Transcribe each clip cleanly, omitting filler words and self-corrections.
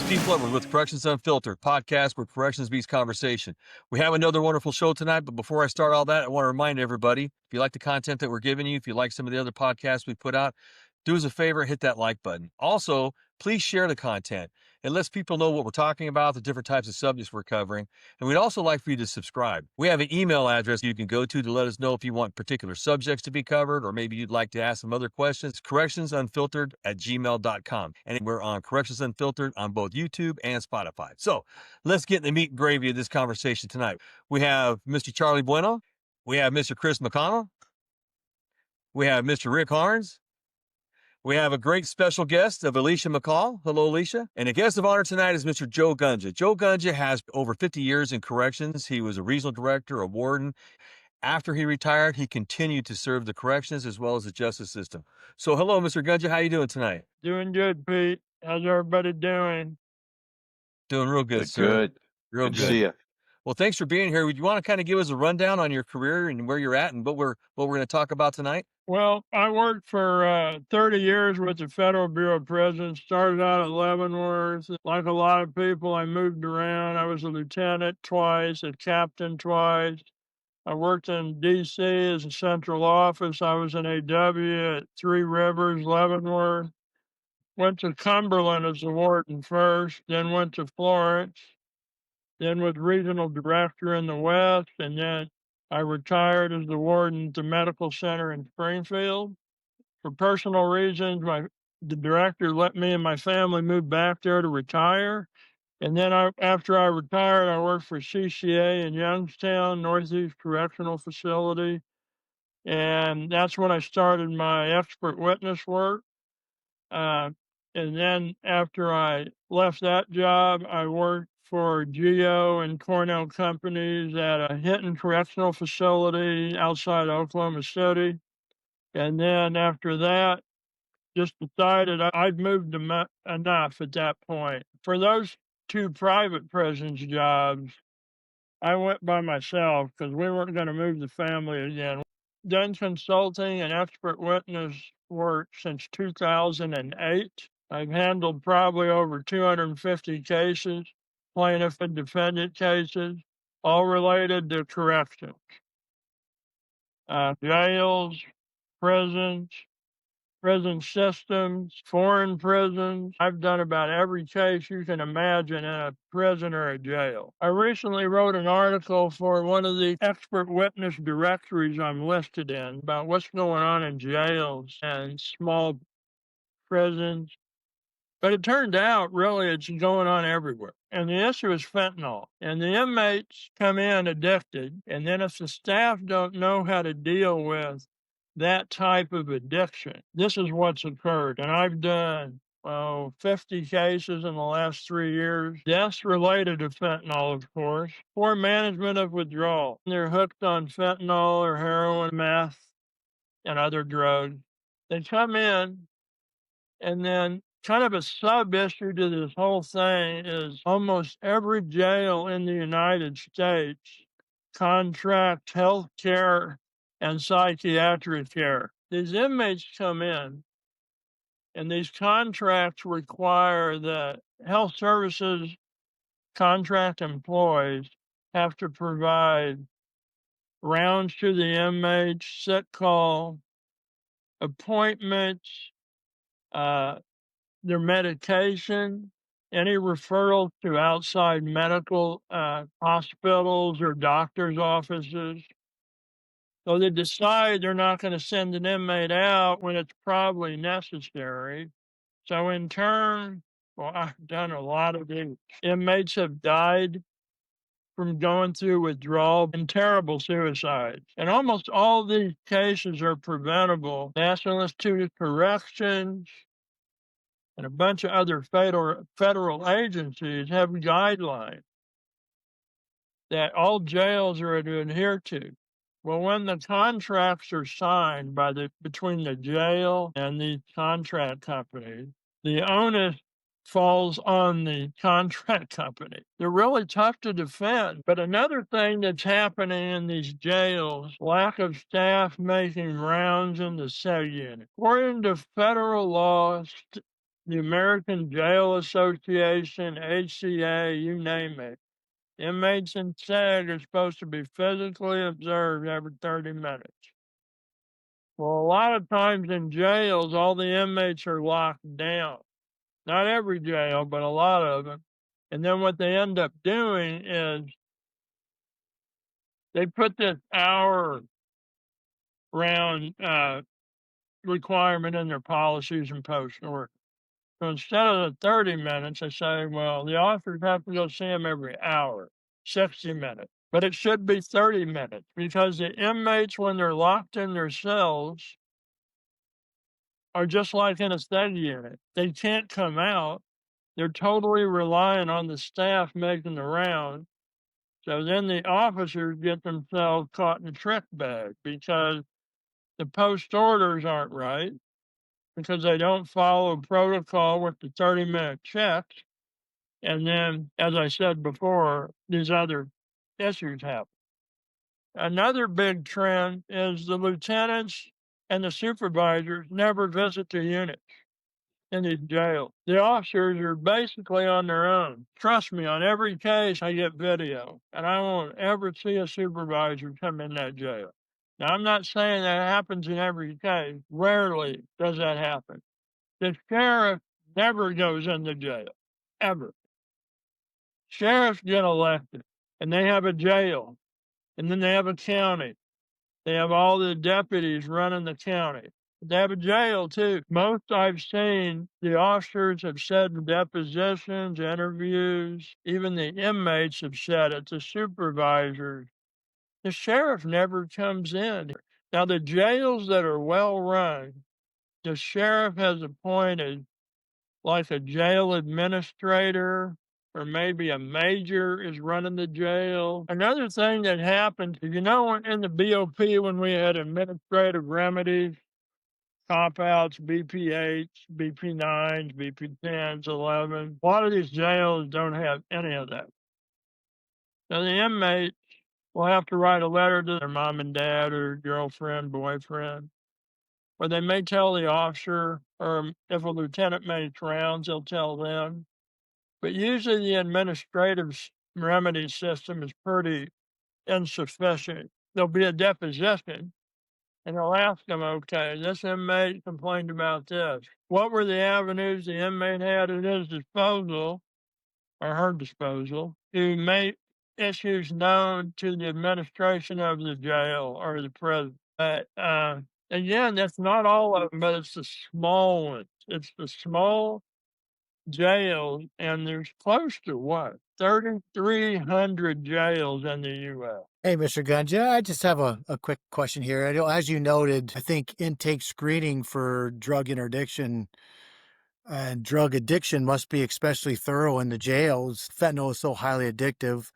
Pete Bludworth with Corrections Unfiltered, podcast where corrections meets conversation. We have another wonderful show tonight, but before I start all that, I want to remind everybody, if you like the content that we're giving you, if you like some of the other podcasts we put out, do us a favor, hit that like button. Also, please share the content. It lets people know what we're talking about, the different types of subjects we're covering, and we'd also like for you to subscribe. We have an email address you can go to let us know if you want particular subjects to be covered, or maybe you'd like to ask some other questions. correctionsunfiltered@gmail.com. And we're on Corrections Unfiltered on both YouTube and Spotify. So let's get in the meat and gravy of this conversation tonight. We have Mr. Charlie Bueno. We have Mr. Chris McConnell. We have Mr. Rick Harnes. We have a great special guest of Alishia McColl. Hello, Alishia. And a guest of honor tonight is Mr. Joe Gunja. Joe Gunja has over 50 years in corrections. He was a regional director, a warden. After he retired, he continued to serve the corrections as well as the justice system. So hello, Mr. Gunja. How you doing tonight? Doing good, Pete. How's everybody doing? Doing real good, sir. Good. Real Good to see you. Well, thanks for being here. Would you want to kind of give us a rundown on your career and where you're at and what we're going to talk about tonight? Well, I worked for 30 years with the Federal Bureau of Prisons. Started out at Leavenworth. Like a lot of people, I moved around. I was a lieutenant twice, a captain twice. I worked in D.C. as a central office. I was an AW at Three Rivers, Leavenworth. Went to Cumberland as a warden first, then went to Florence, then was regional director in the West, and then I retired as the warden at the medical center in Springfield. For personal reasons, the director let me and my family move back there to retire. And then after I retired, I worked for CCA in Youngstown, Northeast Correctional Facility. And that's when I started my expert witness work. And then after I left that job, I worked for Geo and Cornell companies at a Hinton Correctional Facility outside Oklahoma City. And then after that, just decided I'd moved enough at that point. For those two private prisons jobs, I went by myself because we weren't going to move the family again. Done consulting and expert witness work since 2008. I've handled probably over 250 cases, plaintiff and defendant cases, all related to corrections. Jails, prisons, prison systems, foreign prisons. I've done about every case you can imagine in a prison or a jail. I recently wrote an article for one of the expert witness directories I'm listed in about what's going on in jails and small prisons. But it turned out, really, it's going on everywhere. And the issue is fentanyl. And the inmates come in addicted. And then if the staff don't know how to deal with that type of addiction, this is what's occurred. And I've done 50 cases in the last 3 years. Deaths related to fentanyl, of course. Poor management of withdrawal. They're hooked on fentanyl or heroin, meth, and other drugs. They come in, and then kind of a sub issue to this whole thing is almost every jail in the United States contracts health care and psychiatric care. These inmates come in, and these contracts require that health services contract employees have to provide rounds to the inmates, sick call, appointments, their medication, any referrals to outside medical hospitals or doctor's offices. So they decide they're not going to send an inmate out when it's probably necessary. So in turn, I've done a lot of these. Inmates have died from going through withdrawal and terrible suicides. And almost all these cases are preventable. National Institute of Corrections and a bunch of other federal agencies have guidelines that all jails are to adhere to. Well, when the contracts are signed between the jail and the contract companies, the onus falls on the contract company. They're really tough to defend. But another thing that's happening in these jails, lack of staff making rounds in the cell unit. According to federal laws, the American Jail Association, HCA, you name it. Inmates in SAG are supposed to be physically observed every 30 minutes. Well, a lot of times in jails, all the inmates are locked down. Not every jail, but a lot of them. And then what they end up doing is they put this hour round requirement in their policies and post order. So instead of the 30 minutes, they say, well, the officers have to go see them every hour, 60 minutes. But it should be 30 minutes because the inmates, when they're locked in their cells, are just like in a study unit. They can't come out. They're totally relying on the staff making the round. So then the officers get themselves caught in a trick bag because the post orders aren't right, because they don't follow protocol with the 30-minute checks. And then, as I said before, these other issues happen. Another big trend is the lieutenants and the supervisors never visit the units in these jails. The officers are basically on their own. Trust me, on every case, I get video, and I won't ever see a supervisor come in that jail. Now, I'm not saying that happens in every case. Rarely does that happen. The sheriff never goes into jail, ever. Sheriffs get elected, and they have a jail, and then they have a county. They have all the deputies running the county. They have a jail too. Most I've seen, the officers have said in depositions, interviews, even the inmates have said it, the supervisors. The sheriff never comes in. Now, the jails that are well run, the sheriff has appointed like a jail administrator or maybe a major is running the jail. Another thing that happened, you know, in the BOP when we had administrative remedies, cop outs, BP8s, BP9s, BP10s, 11, a lot of these jails don't have any of that. So the inmates will have to write a letter to their mom and dad or girlfriend, boyfriend, where they may tell the officer, or if a lieutenant makes rounds, they'll tell them. But usually the administrative remedy system is pretty insufficient. There'll be a deposition, and they'll ask them, okay, this inmate complained about this. What were the avenues the inmate had at his disposal, or her disposal, to make issues known to the administration of the jail or the prison? But again, that's not all of them, but it's the small ones. It's the small jails, and there's close to what, 3,300 jails in the U.S. Hey, Mr. Gunja, I just have a quick question here. I know, as you noted, I think intake screening for drug interdiction and drug addiction must be especially thorough in the jails. Fentanyl is so highly addictive.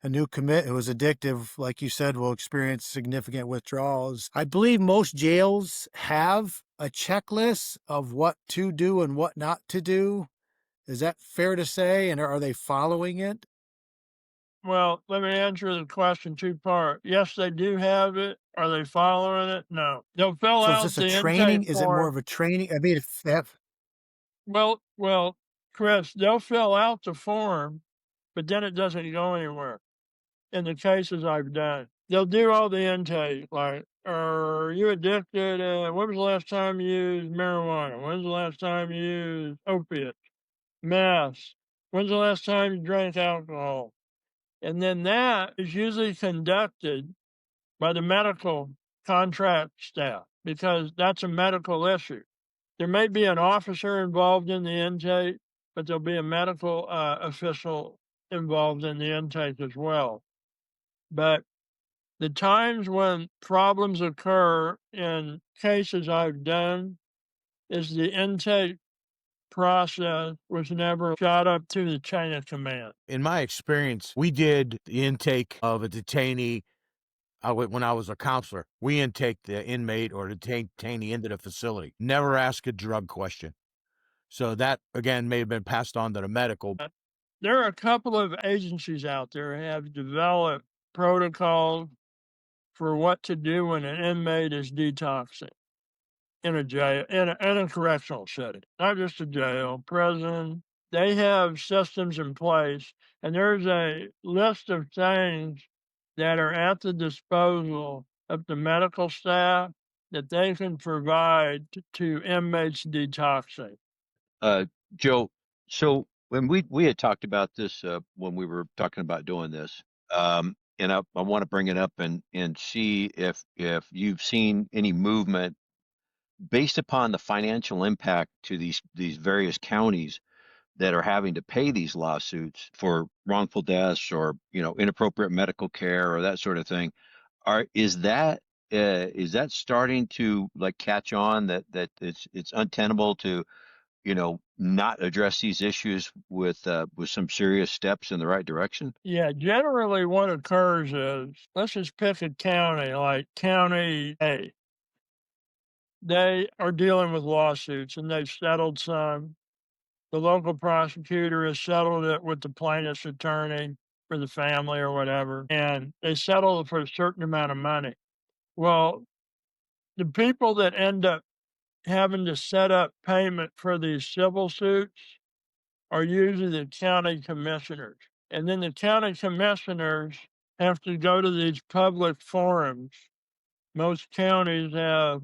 A new commit who is addictive, like you said, will experience significant withdrawals. I believe most jails have a checklist of what to do and what not to do. Is that fair to say? And are they following it? Well, let me answer the question two-part. Yes, they do have it. Are they following it? No. They'll fill So is out this a the training? intake Is it more form. of a training? I mean, if they have, Well, Chris, they'll fill out the form, but then it doesn't go anywhere. In the cases I've done, they'll do all the intake, like, are you addicted? When was the last time you used marijuana? When's the last time you used opiates, meth? When's the last time you drank alcohol? And then that is usually conducted by the medical contract staff because that's a medical issue. There may be an officer involved in the intake, but there'll be a medical official involved in the intake as well. But the times when problems occur in cases I've done is the intake process was never shot up to the chain of command. In my experience, we did the intake of a detainee when I was a counselor. We intake the inmate or the detainee into the facility. Never ask a drug question. So that, again, may have been passed on to the medical. There are a couple of agencies out there who have developed protocols for what to do when an inmate is detoxing. in a jail, in a correctional setting, not just a jail, prison. They have systems in place, and there's a list of things that are at the disposal of the medical staff that they can provide to inmates detoxing. Joe, so when we had talked about this when we were talking about doing this, and I want to bring it up and see if you've seen any movement based upon the financial impact to these various counties that are having to pay these lawsuits for wrongful deaths or inappropriate medical care or that sort of thing. Is that starting to like catch on that it's untenable to not address these issues with some serious steps in the right direction? Yeah, generally what occurs is, let's just pick a county like County A. They are dealing with lawsuits and they've settled some. The local prosecutor has settled it with the plaintiff's attorney for the family or whatever, and they settle it for a certain amount of money. Well, the people that end up having to set up payment for these civil suits are usually the county commissioners. And then the county commissioners have to go to these public forums. Most counties have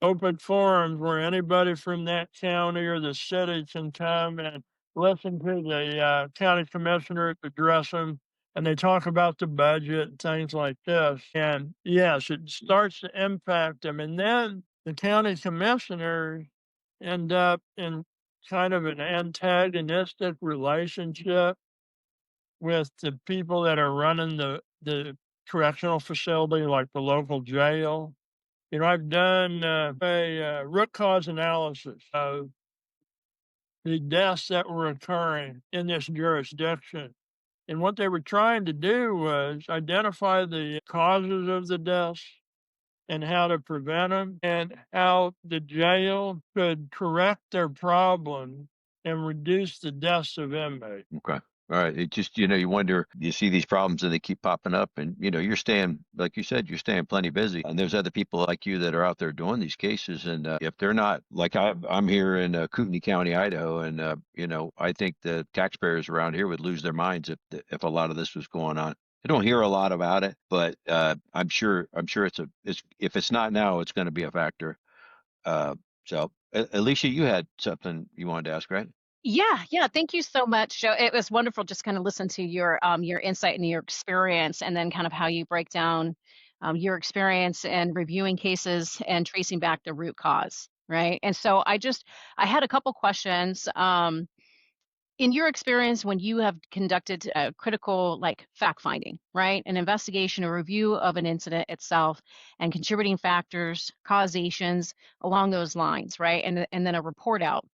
open forums where anybody from that county or the city can come and listen to the county commissioners address them. And they talk about the budget and things like this. And yes, it starts to impact them. And then the county commissioners end up in kind of an antagonistic relationship with the people that are running the correctional facility, like the local jail. I've done a root cause analysis of the deaths that were occurring in this jurisdiction. And what they were trying to do was identify the causes of the deaths and how to prevent them and how the jail could correct their problems and reduce the deaths of inmates. Okay. All right. It just, you wonder, you see these problems and they keep popping up and, you're staying, like you said, you're staying plenty busy. And there's other people like you that are out there doing these cases. And if they're not, like I'm here in Kootenai County, Idaho, and, I think the taxpayers around here would lose their minds if a lot of this was going on. I don't hear a lot about it, but I'm sure if it's not now, it's going to be a factor. So, Alicia, you had something you wanted to ask, right? Yeah. Thank you so much, Joe. It was wonderful just kind of listen to your insight and your experience, and then kind of how you break down your experience in reviewing cases and tracing back the root cause, right? And so I had a couple questions. In your experience, when you have conducted a critical, like fact finding, right, an investigation, a review of an incident itself, and contributing factors, causations along those lines, right, and then a report out.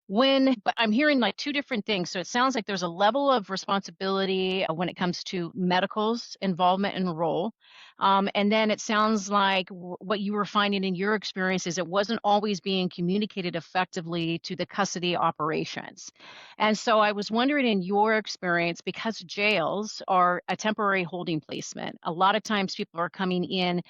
But I'm hearing like two different things. So it sounds like there's a level of responsibility when it comes to medical's involvement and role. And then it sounds like what you were finding in your experience is it wasn't always being communicated effectively to the custody operations. And so I was wondering, in your experience, because jails are a temporary holding placement, a lot of times people are coming in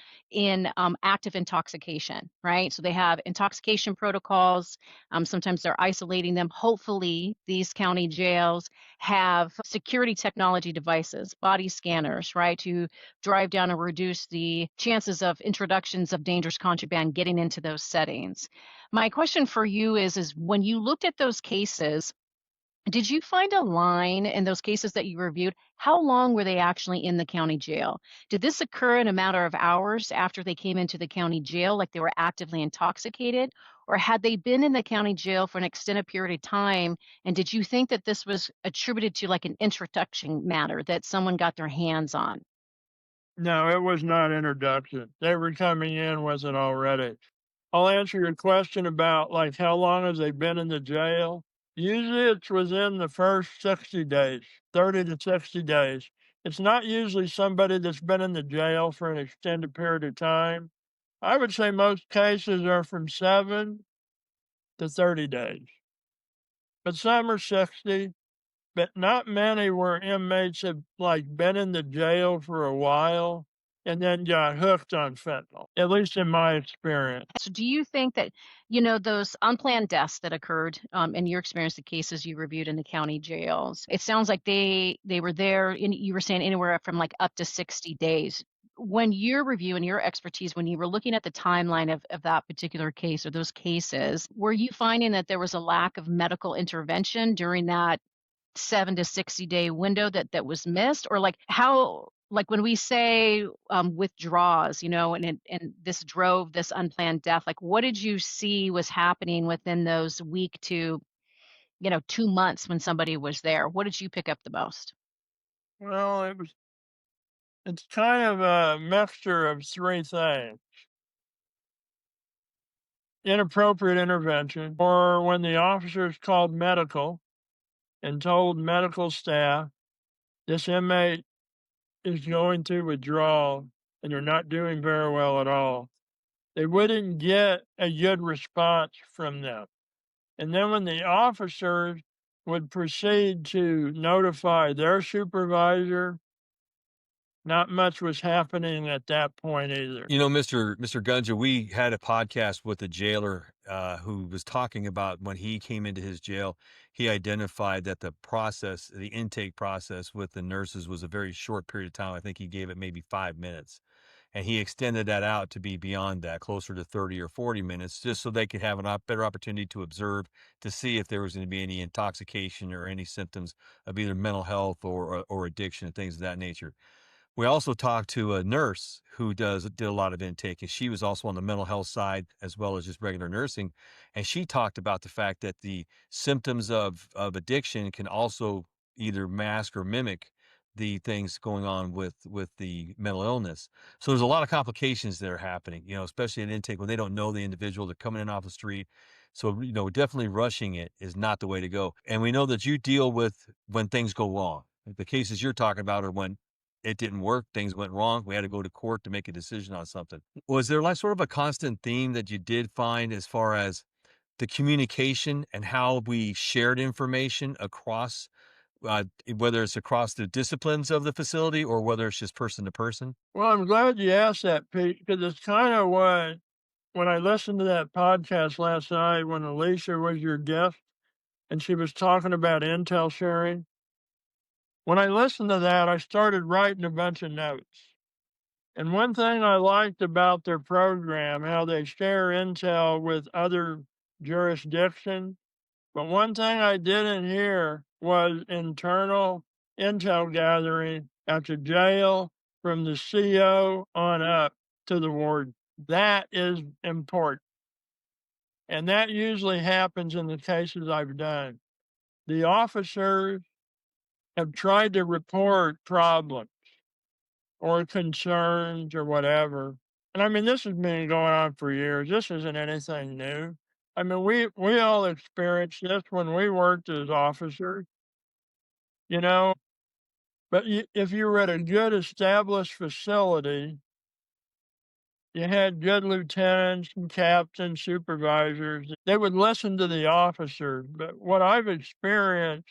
active intoxication, right? So they have intoxication protocols. Sometimes they're isolating them. Hopefully, these county jails have security technology devices, body scanners, right, to drive down and reduce the chances of introductions of dangerous contraband getting into those settings. My question for you is when you looked at those cases, did you find a line in those cases that you reviewed? How long were they actually in the county jail? Did this occur in a matter of hours after they came into the county jail, like they were actively intoxicated? Or had they been in the county jail for an extended period of time? And did you think that this was attributed to like an introduction matter that someone got their hands on? No, it was not introduction. They were coming in with it already. I'll answer your question about like how long has they been in the jail. Usually it's within the first 60 days, 30 to 60 days. It's not usually somebody that's been in the jail for an extended period of time. I would say most cases are from 7 to 30 days, but some are 60, but not many where inmates have like been in the jail for a while and then got hooked on fentanyl, at least in my experience. So do you think that, those unplanned deaths that occurred, in your experience, the cases you reviewed in the county jails, it sounds like they were there, and you were saying anywhere from like up to 60 days. When your review and your expertise, when you were looking at the timeline of that particular case or those cases, were you finding that there was a lack of medical intervention during that 7 to 60-day window that was missed? Or like how, like when we say withdraws, and this drove this unplanned death, like what did you see was happening within those week to 2 months when somebody was there? What did you pick up the most? Well, it's kind of a mixture of three things. Inappropriate intervention, or when the officers called medical and told medical staff, this inmate is going through withdrawal and they're not doing very well at all. They wouldn't get a good response from them. And then when the officers would proceed to notify their supervisor, not much was happening at that point either. Mr. Gunja, we had a podcast with a jailer who was talking about when he came into his jail, he identified that the intake process with the nurses was a very short period of time. I think he gave it maybe 5 minutes. And he extended that out to be beyond that, closer to 30 or 40 minutes, just so they could have a better opportunity to observe, to see if there was going to be any intoxication or any symptoms of either mental health or addiction and things of that nature. We also talked to a nurse who did a lot of intake, and she was also on the mental health side as well as just regular nursing. And she talked about the fact that the symptoms of addiction can also either mask or mimic the things going on with the mental illness. So there's a lot of complications that are happening, especially in intake when they don't know the individual, they're coming in off the street. So, definitely rushing it is not the way to go. And we know that you deal with when things go wrong. The cases you're talking about are when it didn't work, things went wrong, we had to go to court to make a decision on something. Was there like sort of a constant theme that you did find as far as the communication and how we shared information across, whether it's across the disciplines of the facility or whether it's just person to person? Well, I'm glad you asked that, Pete, because it's kind of when I listened to that podcast last night when Alishia was your guest and she was talking about intel sharing. When I listened to that, I started writing a bunch of notes. And one thing I liked about their program, how they share intel with other jurisdictions, but one thing I didn't hear was internal intel gathering at the jail from the CO on up to the warden. That is important. And that usually happens in the cases I've done. The officers have tried to report problems or concerns or whatever. And I mean, this has been going on for years. This isn't anything new. I mean, we all experienced this when we worked as officers, you know. But if you were at a good established facility, you had good lieutenants and captains, supervisors. They would listen to the officers. But what I've experienced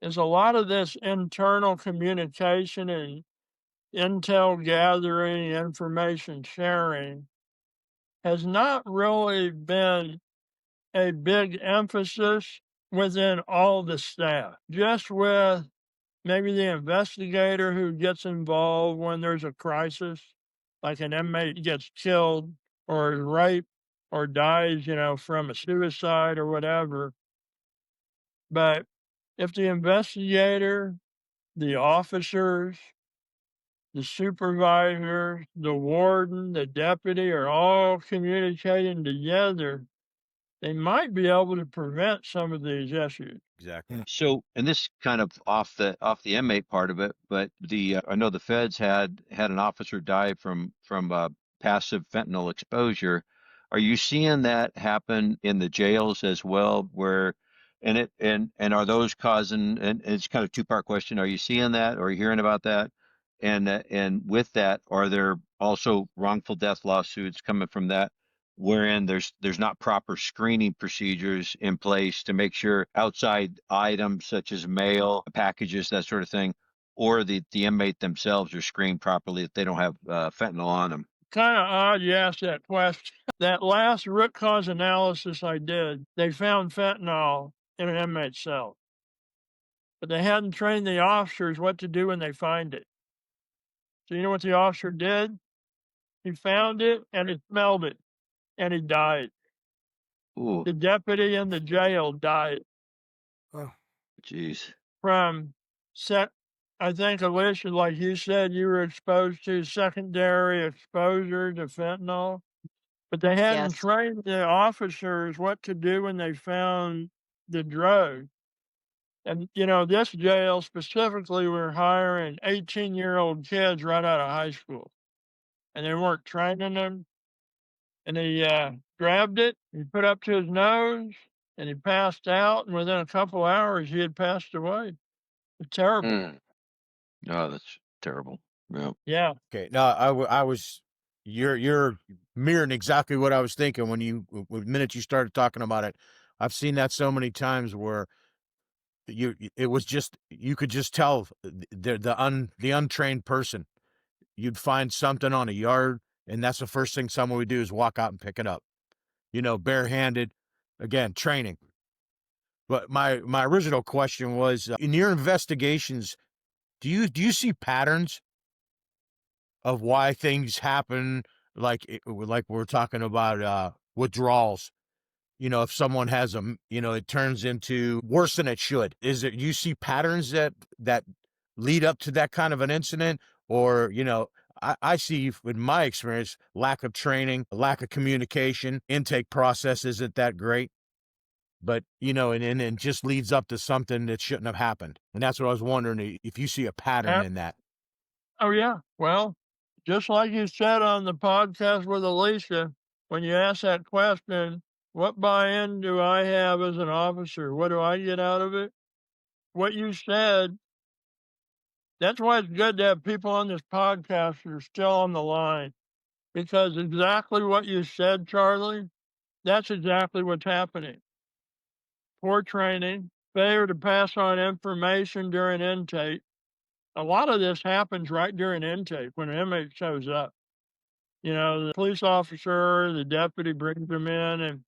is a lot of this internal communication and intel gathering, information sharing has not really been a big emphasis within all the staff, just with maybe the investigator who gets involved when there's a crisis, like an inmate gets killed or is raped or dies, from a suicide or whatever. But if the investigator, the officers, the supervisor, the warden, the deputy are all communicating together, they might be able to prevent some of these issues. Exactly. So, and this kind of off the inmate part of it, but I know the feds had an officer die from passive fentanyl exposure. Are you seeing that happen in the jails as well? And are those causing? And it's kind of two-part question. Are you seeing that, or are you hearing about that? And with that, are there also wrongful death lawsuits coming from that, wherein there's not proper screening procedures in place to make sure outside items such as mail, packages, that sort of thing, or the inmate themselves are screened properly that they don't have fentanyl on them? Kind of odd you asked that question. That last root cause analysis I did, they found fentanyl in an inmate cell, but they hadn't trained the officers what to do when they find it. So you know what the officer did? He found it and he smelled it and he died. Ooh, The deputy in the jail died Oh, jeez. from I think, Alishia, like you said, you were exposed to secondary exposure to fentanyl, but they hadn't Yes. trained the officers what to do when they found the drug. And, you know, this jail specifically, we're hiring 18-year-old kids right out of high school, and they weren't training them. And he grabbed it, he put up to his nose, and he passed out. And within a couple hours, he had passed away. It's terrible. Mm. Oh, that's terrible. Yeah. Yeah. Okay. No, I was, you're mirroring exactly what I was thinking when the minute you started talking about it. I've seen that so many times where it was just, you could just tell the untrained person. You'd find something on a yard, and that's the first thing someone would do is walk out and pick it up, barehanded. Again, training. But my original question was, in your investigations, do you see patterns of why things happen, like we're talking about withdrawals? If someone has them, it turns into worse than it should. Is it, you see patterns that lead up to that kind of an incident? Or, I see, in my experience, lack of training, lack of communication, intake process isn't that great. But, and just leads up to something that shouldn't have happened. And that's what I was wondering, if you see a pattern in that. Oh, yeah. Well, just like you said on the podcast with Alishia, when you ask that question, what buy-in do I have as an officer? What do I get out of it? What you said, that's why it's good to have people on this podcast that are still on the line, because exactly what you said, Charlie, that's exactly what's happening. Poor training, failure to pass on information during intake. A lot of this happens right during intake when an inmate shows up. The police officer, the deputy brings them in and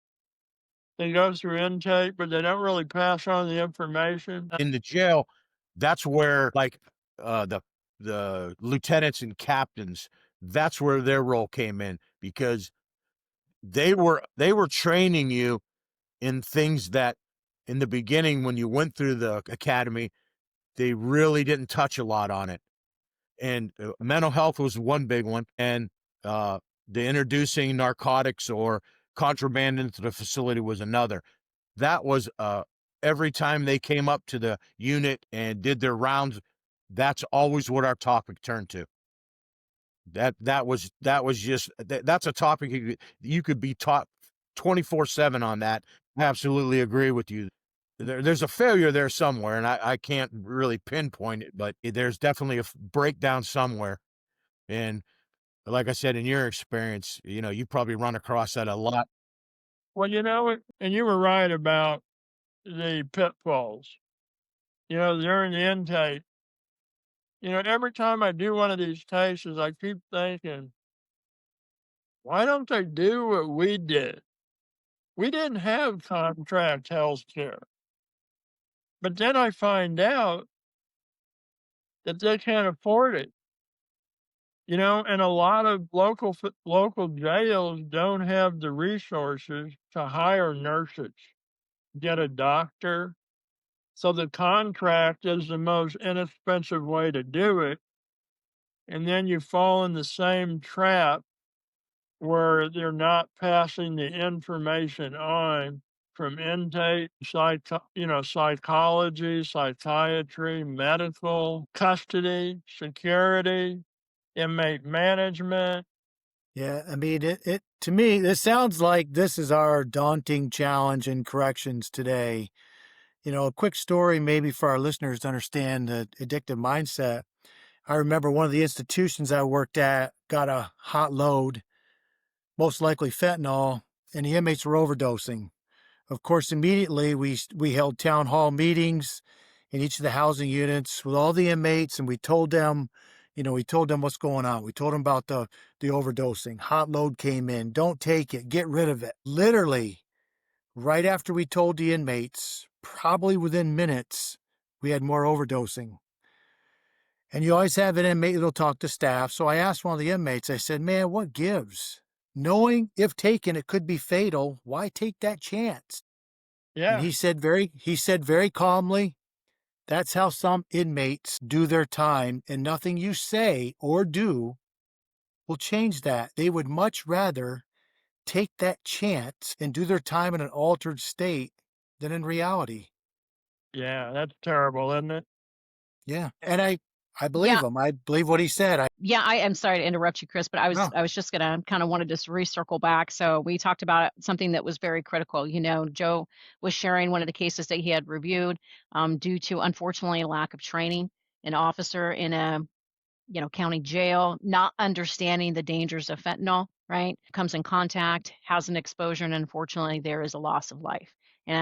they go through intake, but they don't really pass on the information. In the jail, that's where, like, the lieutenants and captains, that's where their role came in, because they were training you in things that in the beginning, when you went through the academy, they really didn't touch a lot on it. And mental health was one big one, and the introducing narcotics or contraband into the facility was another. That was every time they came up to the unit and did their rounds, that's always what our topic turned to. That was just, that's a topic you could be taught 24/7 on that. I absolutely agree with you. There's a failure there somewhere, and I can't really pinpoint it, but there's definitely a breakdown somewhere. And like I said, in your experience, you probably run across that a lot. Well, and you were right about the pitfalls. During the intake, every time I do one of these cases, I keep thinking, why don't they do what we did? We didn't have contract health care. But then I find out that they can't afford it. And a lot of local jails don't have the resources to hire nurses, get a doctor. So the contract is the most inexpensive way to do it. And then you fall in the same trap where they're not passing the information on from intake, psychology, psychiatry, medical, custody, security, inmate management. yeah. I mean, it to me, this sounds like this is our daunting challenge in corrections today. A quick story maybe for our listeners to understand the addictive mindset. I remember one of the institutions I worked at got a hot load, most likely fentanyl, and the inmates were overdosing. Of course, immediately we held town hall meetings, in each of the housing units with all the inmates, and we told them, what's going on. We told them about the overdosing. Hot load came in. Don't take it. Get rid of it. Literally, right after we told the inmates, probably within minutes, we had more overdosing. And you always have an inmate that'll talk to staff. So I asked one of the inmates, I said, man, what gives? Knowing if taken, it could be fatal. Why take that chance? Yeah. And he said very calmly, that's how some inmates do their time, and nothing you say or do will change that. They would much rather take that chance and do their time in an altered state than in reality. Yeah, that's terrible, isn't it? Yeah. And I believe Yeah. him. I believe what he said. Yeah, I am sorry to interrupt you, Chris, but I No. was just gonna kind of wanted to just recircle back. So we talked about something that was very critical. Joe was sharing one of the cases that he had reviewed due to, unfortunately, a lack of training. An officer in a county jail, not understanding the dangers of fentanyl, right? Comes in contact, has an exposure, and unfortunately there is a loss of life. And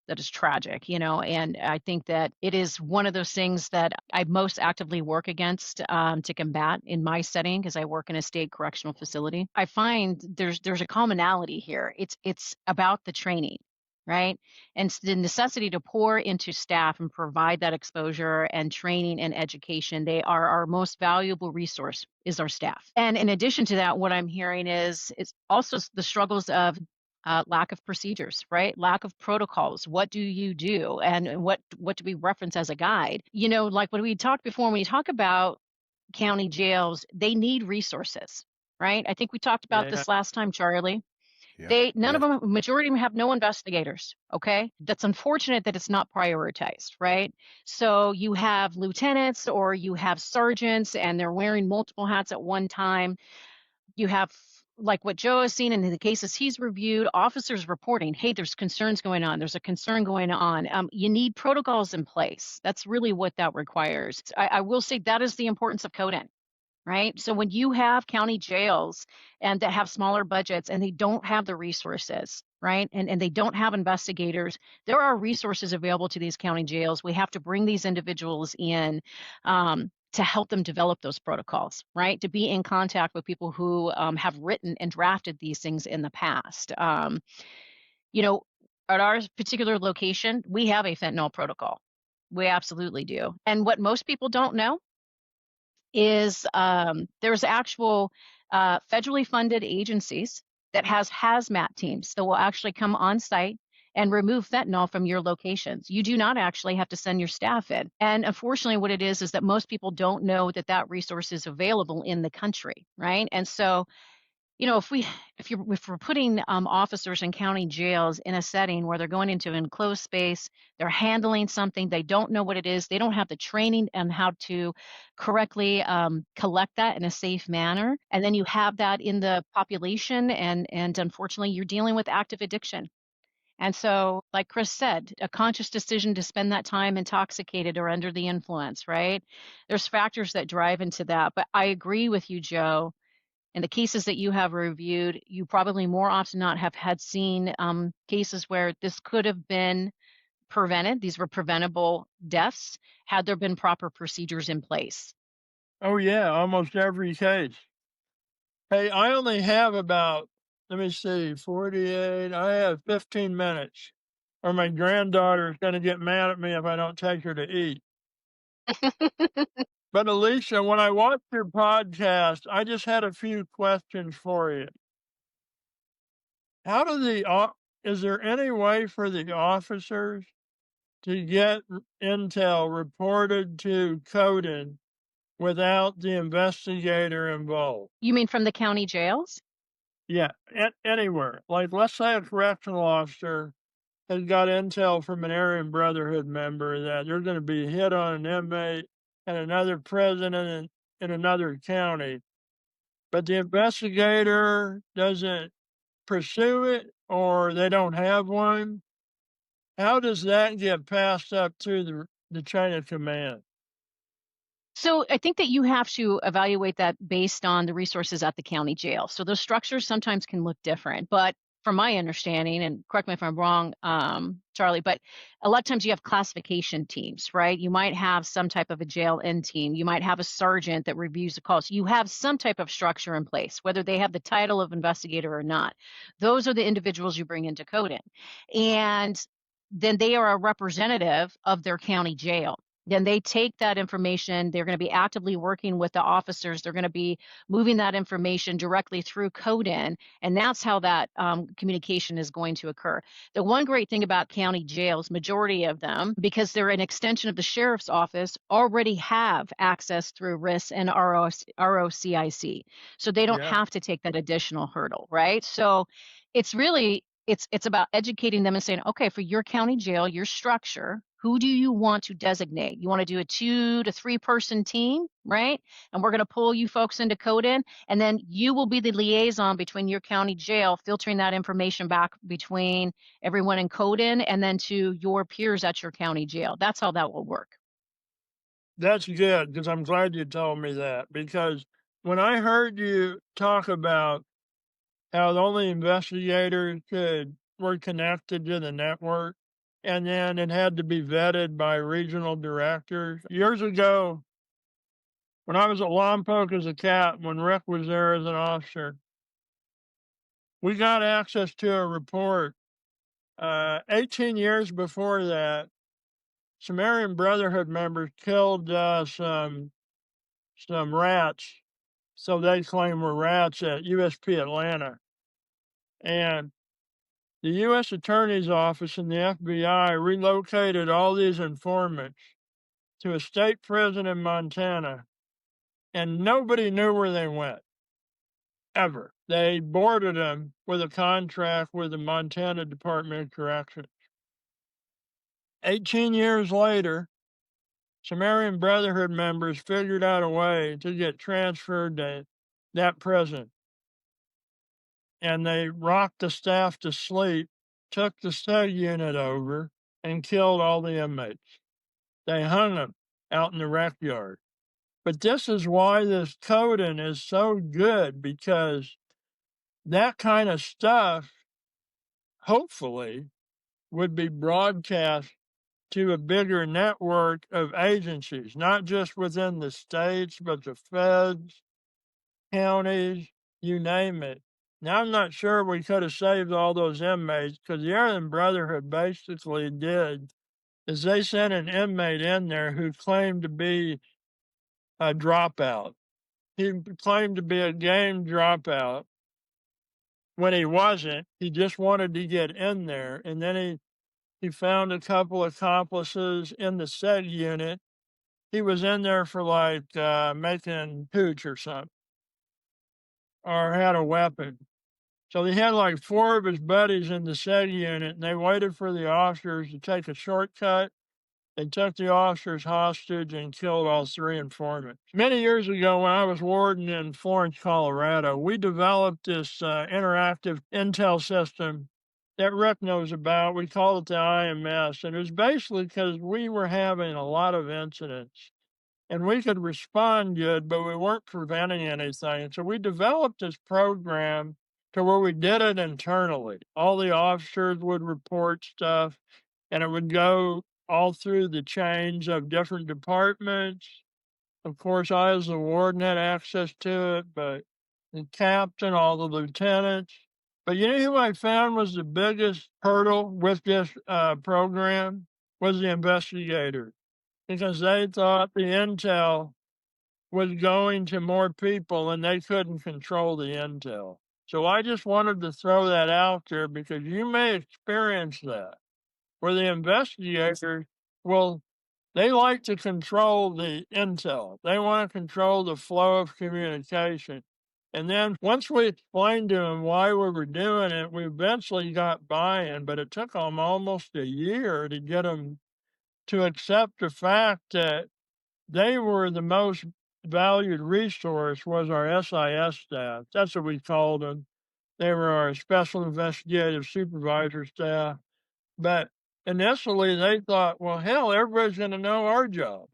that is tragic, and I think that it is one of those things that I most actively work against to combat in my setting, because I work in a state correctional facility. I find there's a commonality here. It's about the training, right? And the necessity to pour into staff and provide that exposure and training and education. They are our most valuable resource, is our staff. And in addition to that, what I'm hearing is also the struggles of lack of procedures, right? Lack of protocols. What do you do? And what do we reference as a guide? Like when we talked before, when we talk about county jails, they need resources, right? I think we talked about Yeah. this last time, Charlie. Yeah. None of them, majority of them have no investigators. Okay. That's unfortunate that it's not prioritized, right? So you have lieutenants or you have sergeants and they're wearing multiple hats at one time. You have, like what Joe has seen in the cases he's reviewed, officers reporting, hey, there's concerns going on. There's a concern going on. You need protocols in place. That's really what that requires. I will say that is the importance of CODIN. Right. So when you have county jails and that have smaller budgets and they don't have the resources, right, and they don't have investigators, there are resources available to these county jails. We have to bring these individuals in to help them develop those protocols, right, to be in contact with people who have written and drafted these things in the past. At our particular location, we have a fentanyl protocol. We absolutely do. And what most people don't know is there's actual federally funded agencies that has hazmat teams that will actually come on site and remove fentanyl from your locations. You do not actually have to send your staff in. And unfortunately, what it is that most people don't know that resource is available in the country, right? And so, if we're putting officers in county jails in a setting where they're going into an enclosed space, they're handling something, they don't know what it is, they don't have the training on how to correctly collect that in a safe manner, and then you have that in the population, and unfortunately, you're dealing with active addiction. And so, like Chris said, a conscious decision to spend that time intoxicated or under the influence, right? There's factors that drive into that. But I agree with you, Joe. In the cases that you have reviewed, you probably more often not have had seen cases where this could have been prevented. These were preventable deaths had there been proper procedures in place. Oh, yeah, almost every case. Hey, I only have about, let me see, 48. I have 15 minutes, or my granddaughter is going to get mad at me if I don't take her to eat. But Alishia, when I watched your podcast, I just had a few questions for you. Is there any way for the officers to get intel reported to CODIN without the investigator involved? You mean from the county jails? Yeah, anywhere. Like, let's say a correctional officer has got intel from an Aryan Brotherhood member that they're going to be hit on an inmate and another prison in another county, but the investigator doesn't pursue it or they don't have one. How does that get passed up through the chain of command? So I think that you have to evaluate that based on the resources at the county jail. So those structures sometimes can look different, but from my understanding, and correct me if I'm wrong, Charlie, but a lot of times you have classification teams, right? You might have some type of a jail end team. You might have a sergeant that reviews the calls. You have some type of structure in place, whether they have the title of investigator or not. Those are the individuals you bring into CODIN. And then they are a representative of their county jail. Then they take that information. They're going to be actively working with the officers. They're going to be moving that information directly through CODIN, and that's how that communication is going to occur. The one great thing about county jails, majority of them, because they're an extension of the sheriff's office, already have access through RIS and ROCIC, so they don't Yeah. have to take that additional hurdle, right? So it's really it's about educating them and saying, okay, for your county jail, your structure, who do you want to designate? You want to do a 2 to 3 person team, right? And we're going to pull you folks into CODIN, and then you will be the liaison between your county jail, filtering that information back between everyone in CODIN and then to your peers at your county jail. That's how that will work. That's good, because I'm glad you told me that, because when I heard you talk about how the only investigators were connected to the network, and then it had to be vetted by regional directors. Years ago, when I was at Lompoc as a captain, when Rick was there as an officer, we got access to a report. 18 years before that, Sumerian Brotherhood members killed some rats, so they claim were rats at USP Atlanta. And the U.S. Attorney's Office and the FBI relocated all these informants to a state prison in Montana, and nobody knew where they went, ever. They boarded them with a contract with the Montana Department of Corrections. 18 years later, Sumerian Brotherhood members figured out a way to get transferred to that prison. And they rocked the staff to sleep, took the STEG unit over, and killed all the inmates. They hung them out in the rec yard. But this is why this CODIN is so good, because that kind of stuff, hopefully, would be broadcast to a bigger network of agencies, not just within the states, but the feds, counties, you name it. Now, I'm not sure we could have saved all those inmates, because the Aryan Brotherhood basically did is they sent an inmate in there who claimed to be a dropout. He claimed to be a game dropout when he wasn't. He just wanted to get in there. And then he found a couple accomplices in the SEG unit. He was in there for like making hooch or something, or had a weapon. So he had like 4 of his buddies in the SEG unit, and they waited for the officers to take a shortcut. They took the officers hostage and killed all 3 informants. Many years ago, when I was warden in Florence, Colorado, we developed this interactive intel system that Rick knows about. We call it the IMS, and it was basically because we were having a lot of incidents. And we could respond good, but we weren't preventing anything. So we developed this program to where we did it internally. All the officers would report stuff, and it would go all through the chains of different departments. Of course, I, as the warden, had access to it, but the captain, all the lieutenants. But you know who I found was the biggest hurdle with this program? Was the investigator, because they thought the intel was going to more people and they couldn't control the intel. So I just wanted to throw that out there, because you may experience that, where the investigators, well, they like to control the intel. They want to control the flow of communication. And then once we explained to them why we were doing it, we eventually got buy-in, but it took them almost a year to get them to accept the fact that they were the most valued resource was our SIS staff. That's what we called them. They were our special investigative supervisor staff. But initially they thought, well, hell, everybody's going to know our job.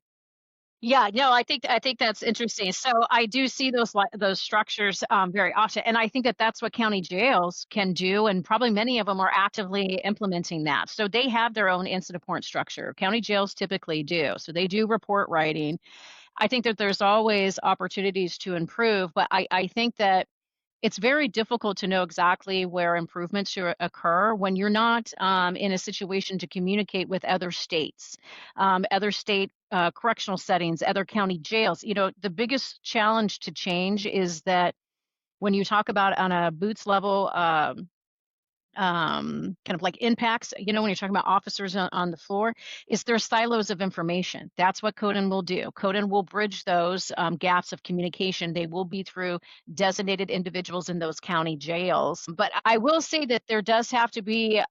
Yeah, no, I think that's interesting. So I do see those structures very often, and I think that that's what county jails can do, and probably many of them are actively implementing that. So they have their own incident report structure. County jails typically do. So they do report writing. I think that there's always opportunities to improve, but I think that it's very difficult to know exactly where improvements should occur when you're not in a situation to communicate with other state correctional settings, other county jails. You know, the biggest challenge to change is that when you talk about on a boots level, kind of like impacts, you know, when you're talking about officers on the floor, is there silos of information. That's what CODIN will do. CODIN will bridge those gaps of communication. They will be through designated individuals in those county jails. But I will say that there does have to be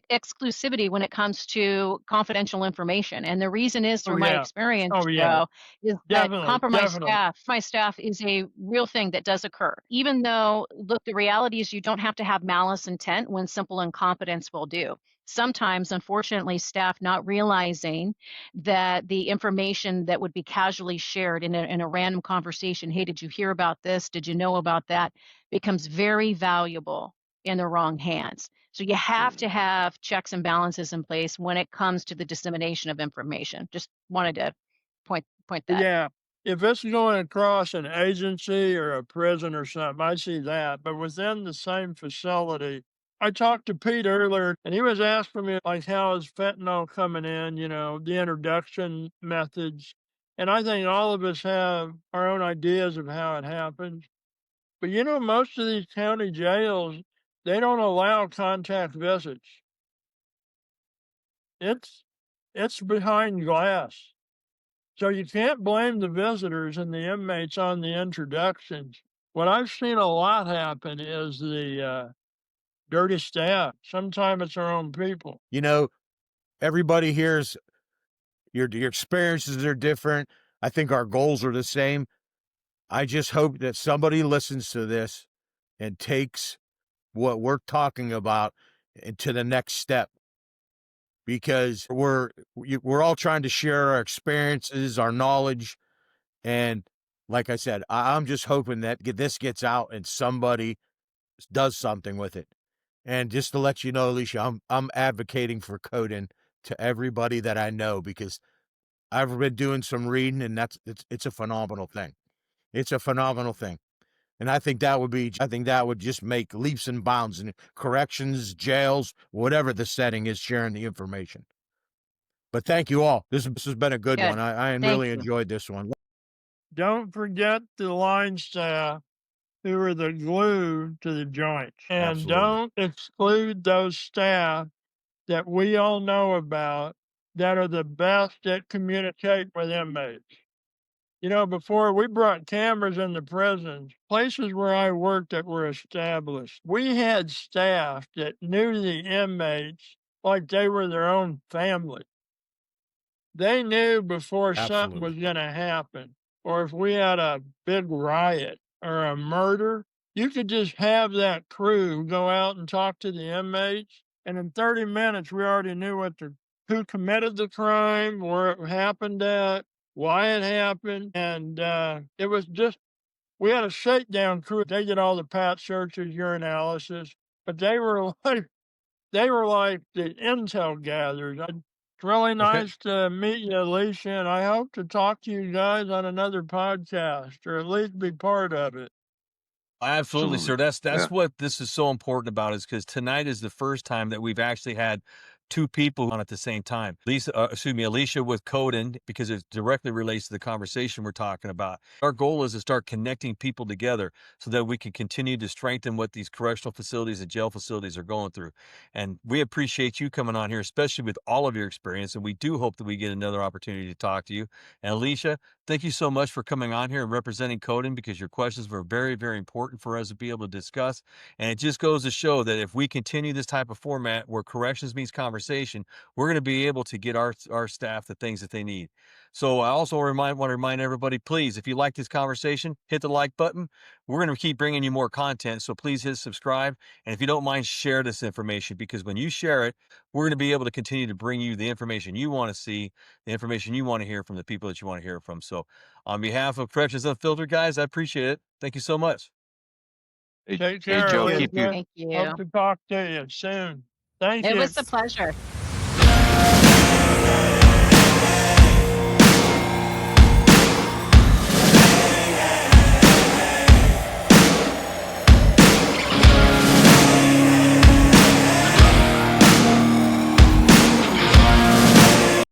exclusivity when it comes to confidential information. And the reason is Oh through my yeah. experience, Oh yeah. Joe, is that Definitely. compromised Definitely. my staff is a real thing that does occur. Even though, look, the reality is you don't have to have malice intent when simple incompetence will do. Sometimes, unfortunately, staff not realizing that the information that would be casually shared in a random conversation, hey, did you hear about this? Did you know about that? Becomes very valuable in the wrong hands. So you have to have checks and balances in place when it comes to the dissemination of information. Just wanted to point that. Yeah. If it's going across an agency or a prison or something, I see that. But within the same facility, I talked to Pete earlier and he was asking me, like, how is fentanyl coming in, you know, the introduction methods. And I think all of us have our own ideas of how it happens. But you know, most of these county jails, they don't allow contact visits. It's it's behind glass. So you can't blame the visitors and the inmates on the introductions. What I've seen a lot happen is the dirty staff. Sometimes it's our own people. You know, everybody here's your experiences are different. I think our goals are the same. I just hope that somebody listens to this and takes what we're talking about to the next step, because we're all trying to share our experiences, our knowledge, and like I said, I'm just hoping that this gets out and somebody does something with it. And just to let you know, Alishia, I'm advocating for CODIN to everybody that I know, because I've been doing some reading, and it's a phenomenal thing. It's a phenomenal thing. And I think that would just make leaps and bounds in corrections, jails, whatever the setting is, sharing the information. But thank you all. This has been a good Good. one. I Thank really you. enjoyed this one. Don't forget the line staff who are the glue to the joint. And Absolutely. don't exclude those staff that we all know about that are the best that communicate with inmates. You know, before we brought cameras in the prisons, places where I worked that were established, we had staff that knew the inmates like they were their own family. They knew before something was Absolutely. going to happen, or if we had a big riot or a murder, you could just have that crew go out and talk to the inmates. And in 30 minutes, we already knew who committed the crime, where it happened at, why it happened. And it was just, we had a shakedown crew. They did all the pat searches, urinalysis, but they were like the intel gatherers. It's really nice to meet you, Alishia, and I hope to talk to you guys on another podcast or at least be part of it. Absolutely, sir. Absolutely. That's Yeah. what this is so important about, is because tonight is the first time that we've actually had two people on at the same time. Alishia with CODIN, because it directly relates to the conversation we're talking about. Our goal is to start connecting people together so that we can continue to strengthen what these correctional facilities and jail facilities are going through. And we appreciate you coming on here, especially with all of your experience. And we do hope that we get another opportunity to talk to you. And Alishia, thank you so much for coming on here and representing CODIN, because your questions were very, very important for us to be able to discuss. And it just goes to show that if we continue this type of format where corrections meets conversation, conversation, we're going to be able to get our staff the things that they need. So I also want to remind everybody, please, if you like this conversation, hit the like button. We're going to keep bringing you more content, so please hit subscribe. And if you don't mind, share this information, because when you share it, we're going to be able to continue to bring you the information you want to see, the information you want to hear from the people that you want to hear from. So on behalf of Corrections Unfiltered, guys, I appreciate it. Thank you so much. Take Hey, care. Joe, Thank keep you. Thank you. Hope to talk to you soon. Thank It you. was a pleasure.